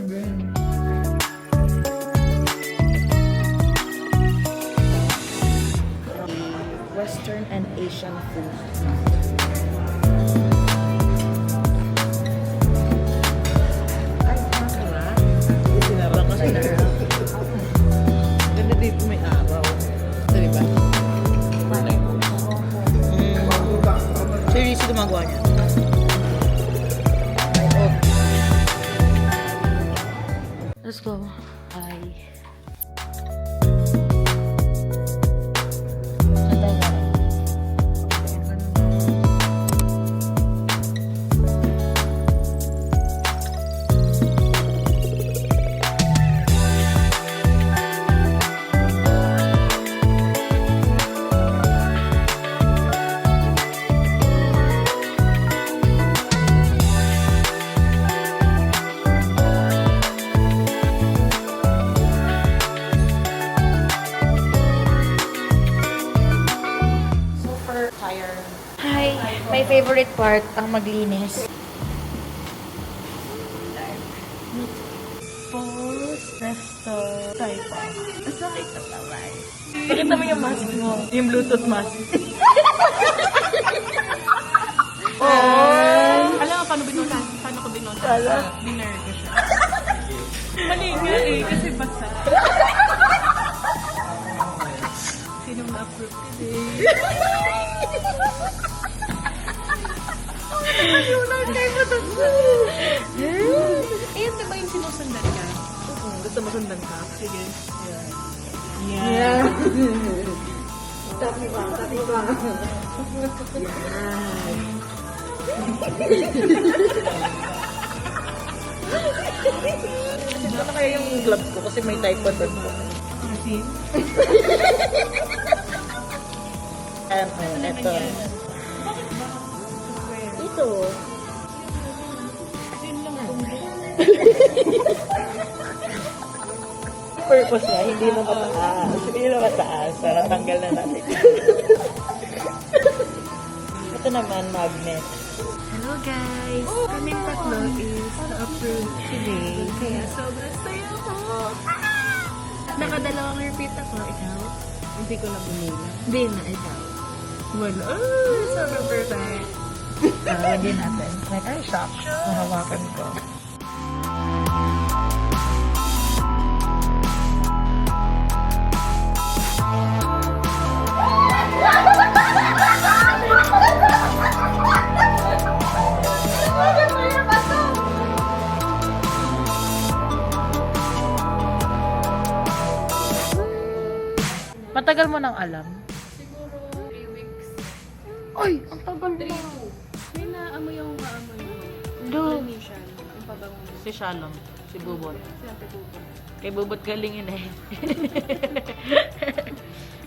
Western and Asian food. Ay, masarap. Sinarap kasi narap. Ganda dito may araw. Ito diba? Seriously gumagawa niya. Let's go. Hi. Hi! My favorite part, ang maglinis. Post Resto Taiwan. Ang sakit na naman. Pakita mo yung mask mo. Yung Bluetooth mask. Alam mo paano binota? Paano ko binota? Biner ko siya. Mali nga eh, kasi basa. Sinong na-approve today? Ayun diba yung sinusundan ka? Gusto mo sundan ka? Sige. Yeah. Tapi ba? Ano kaya yung gloves ko? Kasi may taekwondo ko. Kasi? Ito. Ito. Yun lang kung Purpose na, hindi na mataas. Hindi na mataas. Para tanggal na natin. Ito naman, magnet. hello guys! Kaming tatlo is na-approve today. Kaya sobrang saya ko. Nakadalawang repeat ako. Ikaw? Hindi ko na bumila. Hindi na, ikaw. Wala. Sobrang perfect. Hindi natin. Like, ay, shocks. Nahawakan ko. Matagal mo nang alam? Siguro 3 weeks. Ay, ang tagal mo. 3-2. May naamoy yung maamoy mo. Do. Indonesian. Ang pabango mo. Si Shalom, si Bubot. Siyempre po. Kay Bubot galing yun eh.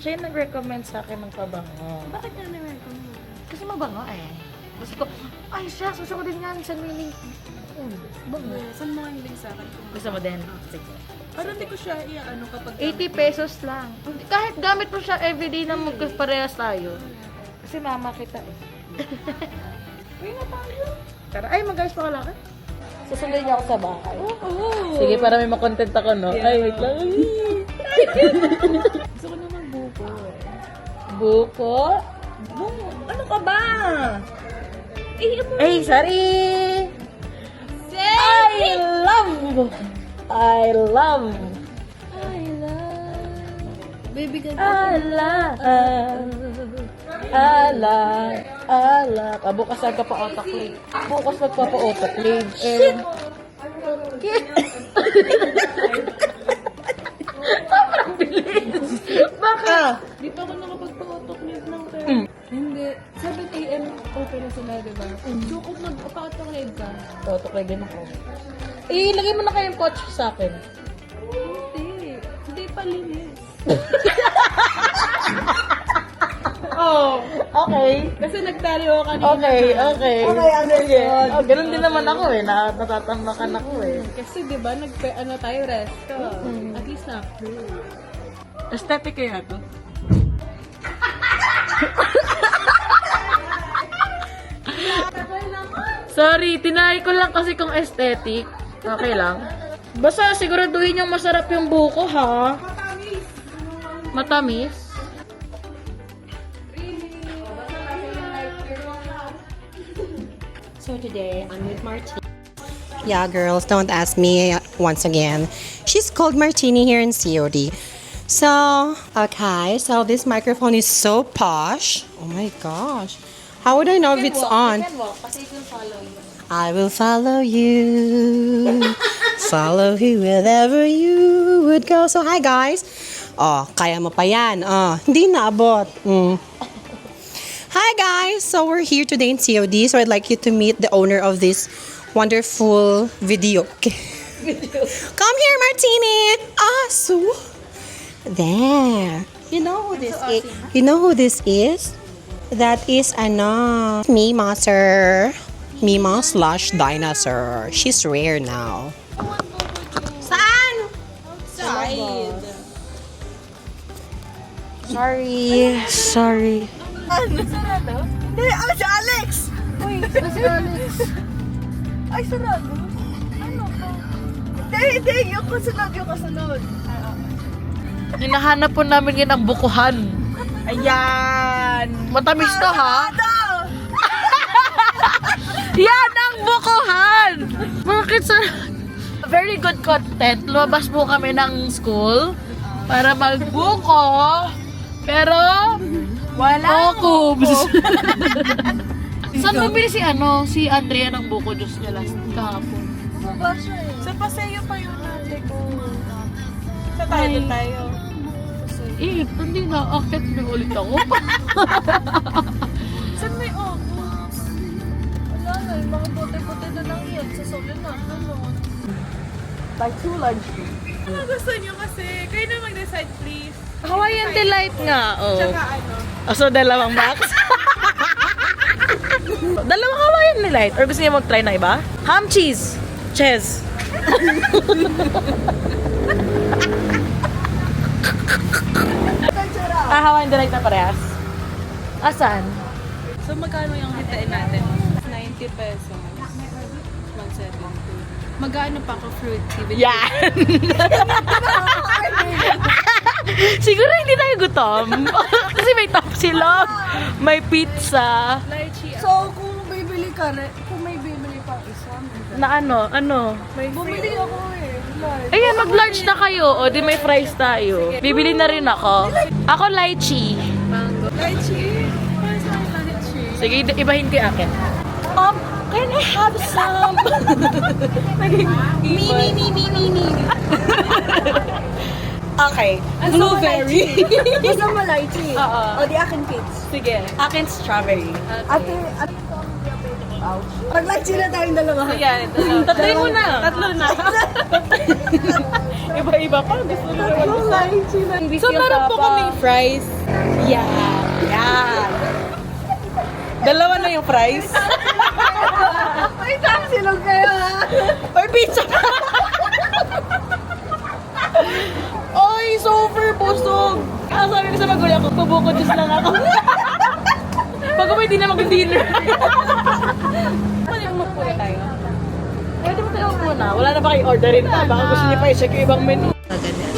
Siya yung nag-recommend sa akin ng pabango. Bakit ka na-recommend? Kasi mabango eh. Gusto ko, ay siya, gusto ko din yan. Saan mo yung link? Bango. Saan mo yung link sa akin? Gusto mo din? Sige. Parang hindi ko siya i-ano kapag... 80 pesos lang. Kahit gamit mo siya everyday na magparehas tayo. Kasi mama kita eh. Uy na tayo. Tara, ay mag-ayos pa ka lang. Susundin niyo ako sa bahay. Sige, para may makontent ako, no? Yeah. Ay, wait lang. Gusto ko naman buko eh. Buko? Ano ka ba? Ay, sorry! I love! Baby ka Bukas nagpa-autoclave. Bukas nagpapa-autoclave. Sobrang bilis. Baka. Di pa ako nakapagpa-autoclave ng pero. Hindi. 7 a.m. open na sila, diba? So, kung nagpa-autoclave ka, Autoclave din ako. Ilagay mo na kayong coach sa akin. hindi. Hindi pa linis. Oh, okay. Kasi nagtalo ka kanina. Okay. Sige. understood. Oh, ganun din naman ako eh. Natatambakan ako eh. Kasi diba, tayo resto. At least na-approve. Aesthetic kaya to? Sorry, tinay ko lang kasi kung aesthetic. Okay lang. Basta siguraduhin yung masarap yung buko, ha? Matamis. So today, I'm with Martini. Yeah, girls, don't ask me once again. She's called Martini here in COD. So, okay, so this microphone is so posh. Oh my gosh. How would I know if it's on? I will follow you. Follow you wherever you would go. So, hi guys. Oh, kaya mo pa yan. Oh, hindi naabot. Hi guys! So we're here today in COD. So I'd like you to meet the owner of this wonderful video. Come here, Martini! Ah, so there. You know who this is? You know who this is? That is Mima, sir. Mima slash dinosaur. She's rare now. Saan? Outside. Sorry. Hindi, si Alex! Uy, si Alex. Ay, sarado. Ano ba? Hindi, yung kasunod. Hinahanap po namin yan ang bukuhan. Ayan! Matamis to, ha? Ano? Yan ang bukuhan! Bakit sa... Very good content. Lumabas po kami ng school para magbuko. Pero... Wala. Kubs. Saan bumili si Andrea ng buko Diyos niya last kahapon? Bumaba siya eh. Sa Paseo pa yun natin ko. Sa tayo. Hindi na. Akit na ulit ako. Saan may Opus? Wala na, yung mga puti-puti na lang yan. Sa solid na, Like too large. Ano gusto nyo kasi? Kayo na mag-decide please. Hawaiian Delight nga. Oh. Tsaka ano? So, dalawang box? Dalawang Hawaiian Delight. Or gusto niya mag-try na iba? Ham cheese. Cheese. Hawaiian Delight na parehas. Asan? So magkano yung hitain natin? 90 pesos. 170. Magkano pa ako fruity? Yan! Siguro hindi tayo gutom. Kasi may tapsilog, may pizza. So kung bibili ka, kung may bibili pa isa, Na ano? bumili ako eh. Ayan, mag-lunch na kayo. O, di may fries tayo. Bibili na rin ako. Ako, lychee. Lychee? Where's my lychee? Sige, ibahin ko yung akin. Can I have some? Me. Okay. Blueberry. Gusto mo lychee? Oo. O di akin kids. Sige. Akin strawberry. Ate, pag-lychee na tayong dalawa. Ayan. Tatloy mo na. Tatlo na. Iba-iba pa. Gusto mo naman. Lychee na. So, meron po kaming fries. Yan. Dalawa na yung fries. Ay, tapsilog kayo ha. Or pizza. Oy, super busog. Sabi ko sa magulang ko, bubuko Diyos lang ako. Pag hindi na mag-dinner. Pwede mo magpuna tayo. Pwede mo tayo magpuna. Wala na ba kayo orderin pa? Baka gusto niyo pa i-check yung ibang menu.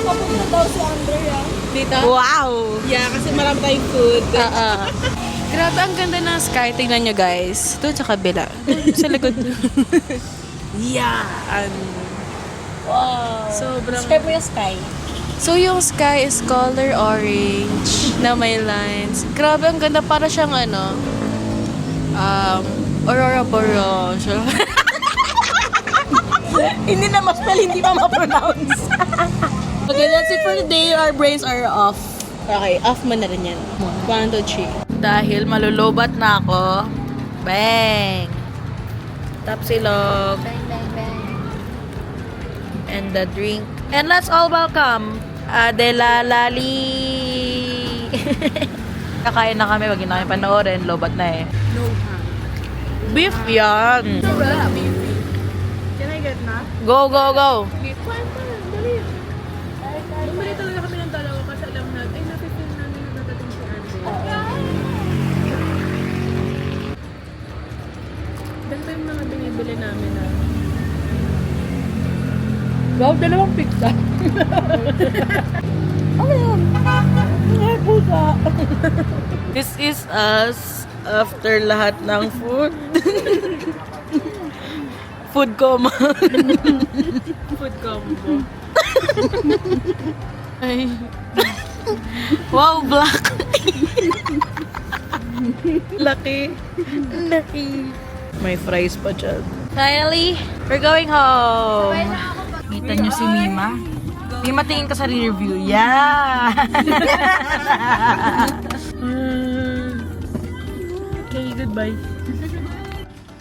Papunta daw si Andrea. Dito? Wow! Yeah, kasi marami tayong food. Grabe, ang ganda ng sky. Tingnan nyo, guys. Doon sa kabila. Sa likod. Yan. Wow! Sobrang... Sky po yung sky. So, yung sky is color orange na may lines. Grabe, ang ganda. Para siyang aurora borealis. Hindi na ma-spell, hindi pa ma-pronounce. Okay, that's it for today. Our brains are off. Okay, off mo na rin yan. 1, 2, 3. Dahil malulubat na ako. Bang! Tapsilog. Bang, bang, bang. And the drink. And let's all welcome Adela Lali. Kakain na kami, wag yun na kami panoorin. Lobat na eh. No ham. Beef yan. Can I get na? Go, go, go. Dali. Bumili talaga kami ng dalawa kasi alam natin, ay napipil namin na natating si Andrea. Ganito yung mga binibili namin na Wow, dalawang pizza. Ano yun? Ay, pusa. This is us after lahat ng food. Food coma. Food combo. Ay. Wow, black. Laki. Laki. May fries pa dyan. Finally, we're going home. Kita nyo si Mima. Mima, tingin ka sa rear view. Yeah! Okay, goodbye.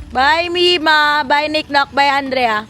Bye, Mima. Bye, Nick Knock. Bye, Andrea.